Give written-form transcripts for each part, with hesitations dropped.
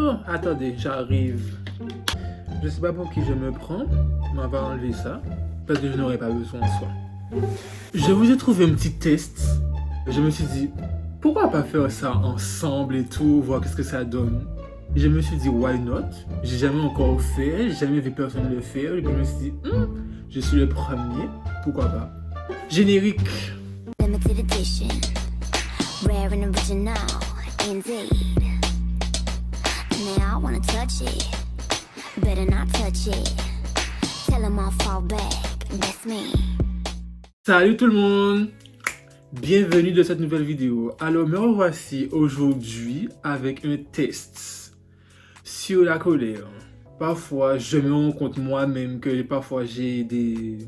Oh, attendez, j'arrive. Je sais pas pour qui je me prends, mais on va enlever ça, parce que je n'aurais pas besoin en soi. Je vous ai trouvé un petit test. Je me suis dit, pourquoi pas faire ça ensemble et tout, voir qu'est-ce que ça donne. Je me suis dit, why not? J'ai jamais encore fait, j'ai jamais vu personne le faire. Et puis je me suis dit, je suis le premier, pourquoi pas. Générique. Limited edition, rare and original, indeed. Now I wanna touch it, better not touch it. Tell 'em I'll fall back, that's me. Salut tout le monde! Bienvenue dans cette nouvelle vidéo. Alors me revoici aujourd'hui avec un test sur la colère. Parfois je me rends compte moi-même que parfois j'ai des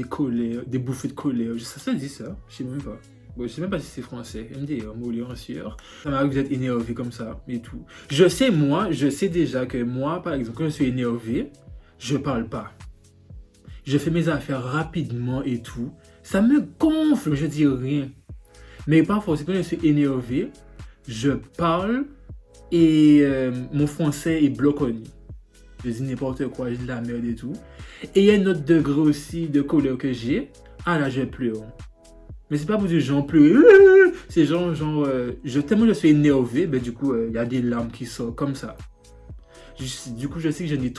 colères, des bouffées de colère. Ça se dit ça? Je sais même pas. Bon, je sais même pas si c'est français. MDR, mot sûr. Ça m'arrive d'être énervé comme ça et tout. Je sais déjà que moi, par exemple, quand je suis énervé, je parle pas. Je fais mes affaires rapidement et tout. Ça me gonfle, je dis rien. Mais parfois, c'est quand je suis énervé, je parle et mon français est bloqué. Je dis n'importe quoi, je dis de la merde et tout. Et il y a un autre degré aussi de colère que j'ai. Ah là, je pleure. Mais c'est pas pour dire j'en pleure. C'est genre tellement je suis énervé, ben du coup, il y a des larmes qui sortent comme ça. Du coup, je sais que j'ai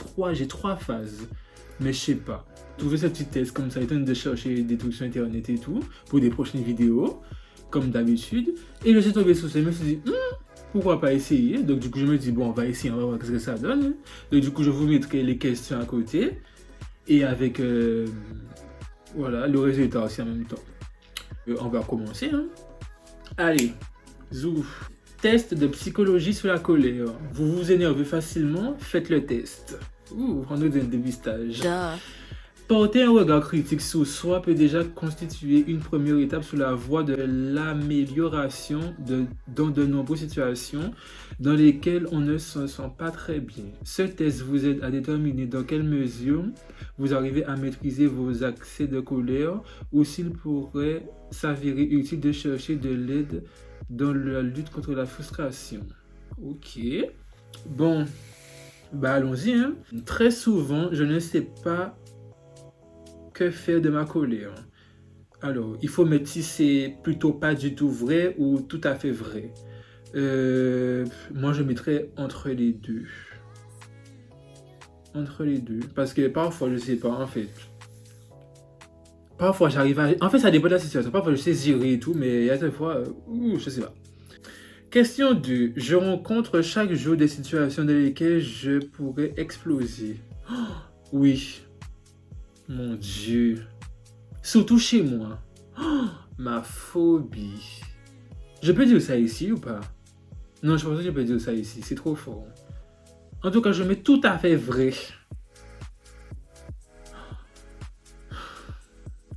trois phases. Mais je sais pas. Trouver ce petit test comme ça, étant de chercher des trucs sur internet et tout, pour des prochaines vidéos, comme d'habitude. Et je suis tombé sur ça, je me suis dit, pourquoi pas essayer? Donc du coup, je me dis, bon, on va essayer, on va voir ce que ça donne. Donc du coup, je vous mettrai les questions à côté. Et avec, voilà, le résultat aussi en même temps. On va commencer, hein. Allez, zou. Test de psychologie sur la colère. Vous vous énervez facilement, faites le test. On nous donne un dépistage. Porter un regard critique sur soi peut déjà constituer une première étape sur la voie de l'amélioration dans de nombreuses situations dans lesquelles on ne se sent pas très bien. Ce test vous aide à déterminer dans quelle mesure vous arrivez à maîtriser vos accès de colère ou s'il pourrait s'avérer utile de chercher de l'aide dans la lutte contre la frustration. Ok. Bon, bah allons-y, hein. Très souvent, je ne sais pas que faire de ma colère. Alors, il faut mettre si c'est plutôt pas du tout vrai ou tout à fait vrai. Moi, je mettrais entre les deux. Entre les deux. Parce que parfois, je sais pas, en fait. Parfois, j'arrive à... En fait, ça dépend de la situation. Parfois, je sais gérer et tout, mais il y a des fois, je sais pas. Question 2. Je rencontre chaque jour des situations dans lesquelles je pourrais exploser. Oh, oui. Mon Dieu. Surtout chez moi. Oh, ma phobie. Je peux dire ça ici ou pas? Non, je pense que je peux dire ça ici. C'est trop fort. En tout cas, je mets tout à fait vrai.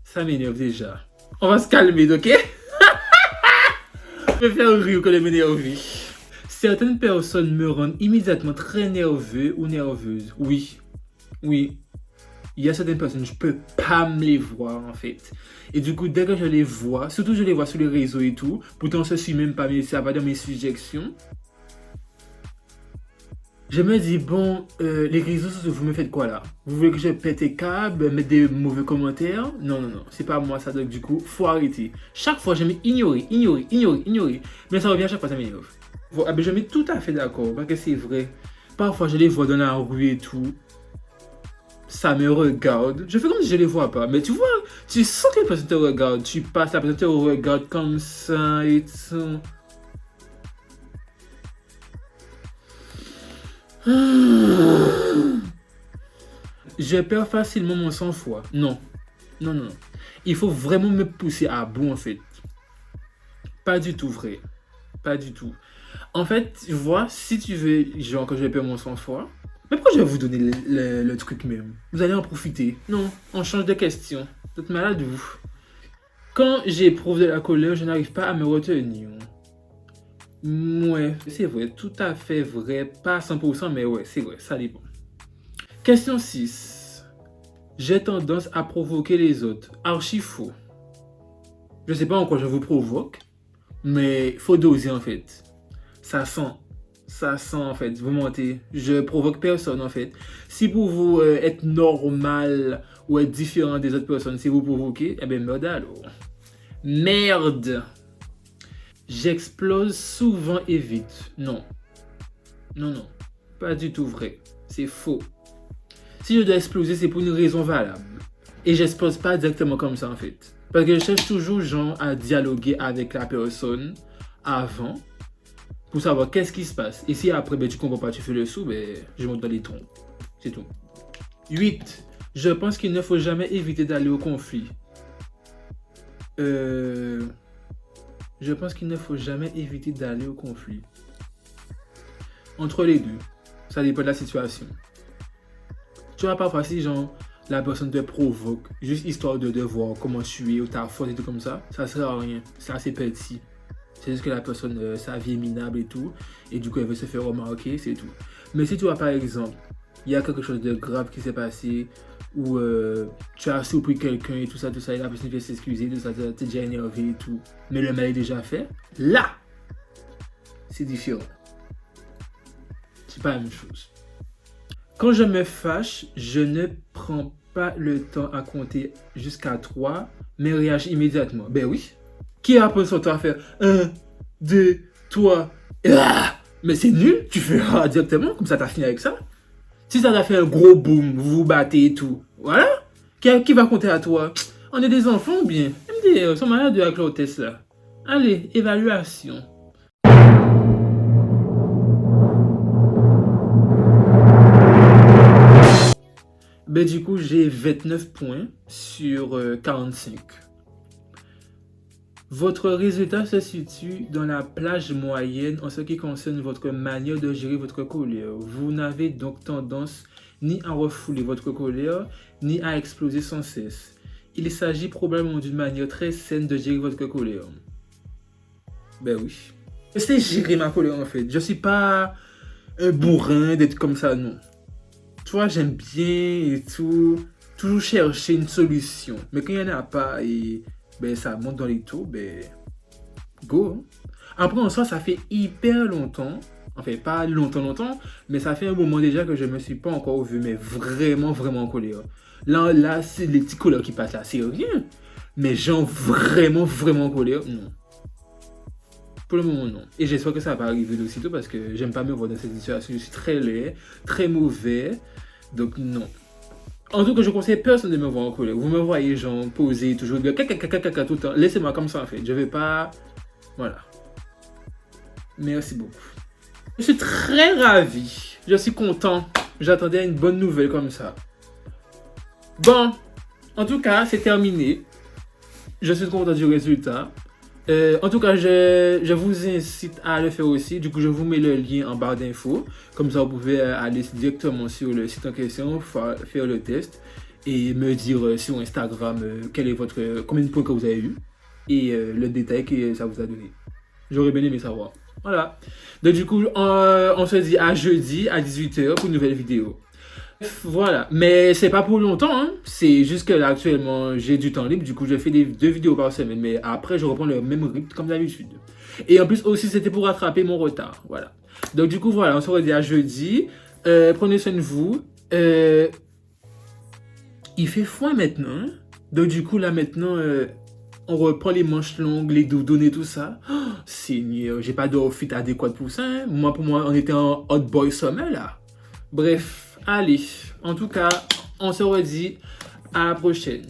Ça m'énerve déjà. On va se calmer, ok? Je vais faire rire que de m'énerver. Certaines personnes me rendent immédiatement très nerveux ou nerveuse. Oui. Oui. Il y a certaines personnes, je peux pas me les voir en fait. Et du coup, dès que je les vois, surtout je les vois sur les réseaux et tout, pourtant je suis même pas, mais ça va dans mes suggestions. Je me dis, bon, les réseaux sociaux, vous me faites quoi là? Vous voulez que je pète les câbles, mettre des mauvais commentaires? Non, non, non, c'est pas moi ça, donc du coup, faut arrêter. Chaque fois, je mets ignorer. Mais ça revient à chaque fois, ça m'énerve. Ah, ben, je mets tout à fait d'accord, parce que c'est vrai. Parfois, je les vois dans la rue et tout. Ça me regarde. Je fais comme si je les vois pas. Mais tu vois, tu sens que la personne te regarde. Tu passes, la personne te regarde comme ça et tout. Je perds facilement mon sang-froid. Non. Non, non, non. Il faut vraiment me pousser à bout en fait. Pas du tout vrai. Pas du tout. En fait, tu vois, si tu veux, genre, que je perds mon sang-froid, mais pourquoi je vais vous donner le truc même? Vous allez en profiter. Non, on change de question. Vous êtes malade, vous. Quand j'éprouve de la colère, je n'arrive pas à me retenir. Ouais, c'est vrai, tout à fait vrai. Pas à 100%, mais ouais, c'est vrai, ça dépend. Question 6. J'ai tendance à provoquer les autres. Archi faux. Je sais pas en quoi je vous provoque, mais faut doser en fait. Ça sent ça sent en fait, vous mentez. Je provoque personne en fait. Si pour vous être normal ou être différent des autres personnes, si vous provoquez, eh bien merde alors. Merde. J'explose souvent et vite. Non. Non. Pas du tout vrai. C'est faux. Si je dois exploser, c'est pour une raison valable. Et j'explose pas directement comme ça en fait. Parce que je cherche toujours genre à dialoguer avec la personne avant pour savoir qu'est-ce qui se passe. Et si après tu comprends pas, tu fais le sou, je monte dans les troncs. C'est tout. 8. Je pense qu'il ne faut jamais éviter d'aller au conflit. Je pense qu'il ne faut jamais éviter d'aller au conflit. Entre les deux. Ça dépend de la situation. Tu vois, parfois si genre la personne te provoque, juste histoire de voir comment tu es ou ta force et tout comme ça sert à rien. C'est assez petit. C'est juste que la personne, sa vie est minable et tout. Et du coup, elle veut se faire remarquer, c'est tout. Mais si tu vois, par exemple, il y a quelque chose de grave qui s'est passé, ou tu as surpris quelqu'un et tout ça, et la personne vient s'excuser, tout ça, t'es déjà énervé et tout. Mais le mal est déjà fait. Là, c'est différent. C'est pas la même chose. Quand je me fâche, je ne prends pas le temps à compter jusqu'à 3, mais réagis immédiatement. Ben oui. Qui apprend son temps à faire 1, 2, 3, mais c'est nul, tu fais directement, comme ça t'as fini avec ça. Si ça t'a fait un gros boom, vous vous battez et tout, voilà. Qui va compter à toi? On est des enfants ou bien? Ils sont malades avec leur test là. Allez, évaluation. Ben du coup, j'ai 29 points sur 45. Votre résultat se situe dans la plage moyenne en ce qui concerne votre manière de gérer votre colère. Vous n'avez donc tendance ni à refouler votre colère, ni à exploser sans cesse. Il s'agit probablement d'une manière très saine de gérer votre colère. Ben oui. Je sais gérer ma colère en fait. Je suis pas un bourrin d'être comme ça, non. Tu vois, j'aime bien et tout. Toujours chercher une solution. Mais quand il n'y en a pas et ça monte dans les taux, go. Après, en soi, ça fait hyper longtemps. Enfin, pas longtemps, mais ça fait un moment déjà que je ne me suis pas encore vu, mais vraiment en colère. Là, c'est les petits colères qui passent là, c'est rien. Mais genre vraiment en colère, non. Pour le moment, non. Et j'espère que ça va arriver d'aussitôt parce que j'aime pas me voir dans cette situation. Je suis très laid, très mauvais. Donc, non. En tout cas, je conseille personne de me voir en colère. Vous me voyez, genre, poser, toujours bien, caca tout le temps. Laissez-moi comme ça, en fait. Je vais pas... Voilà. Merci beaucoup. Je suis très ravi. Je suis content. J'attendais une bonne nouvelle comme ça. Bon. En tout cas, c'est terminé. Je suis content du résultat. En tout cas, je vous incite à le faire aussi. Du coup, je vous mets le lien en barre d'infos. Comme ça, vous pouvez aller directement sur le site en question, faire le test et me dire sur Instagram combien de points que vous avez eu et le détail que ça vous a donné. J'aurais bien aimé savoir. Voilà. Donc, du coup, on se dit à jeudi à 18h pour une nouvelle vidéo. Voilà, mais c'est pas pour longtemps, hein. C'est juste que là actuellement j'ai du temps libre, du coup je fais 2 vidéos par semaine, mais après je reprends le même rythme comme d'habitude. Et en plus aussi c'était pour rattraper mon retard, voilà. Donc du coup voilà, on se redit à jeudi, prenez soin de vous, il fait froid maintenant, hein? Donc du coup là maintenant on reprend les manches longues, les doudounes et tout ça. Oh, Seigneur, j'ai pas d'outfit adéquat pour ça, hein. Pour moi on était en hot boy summer là. Bref. Allez, en tout cas, on se redit à la prochaine.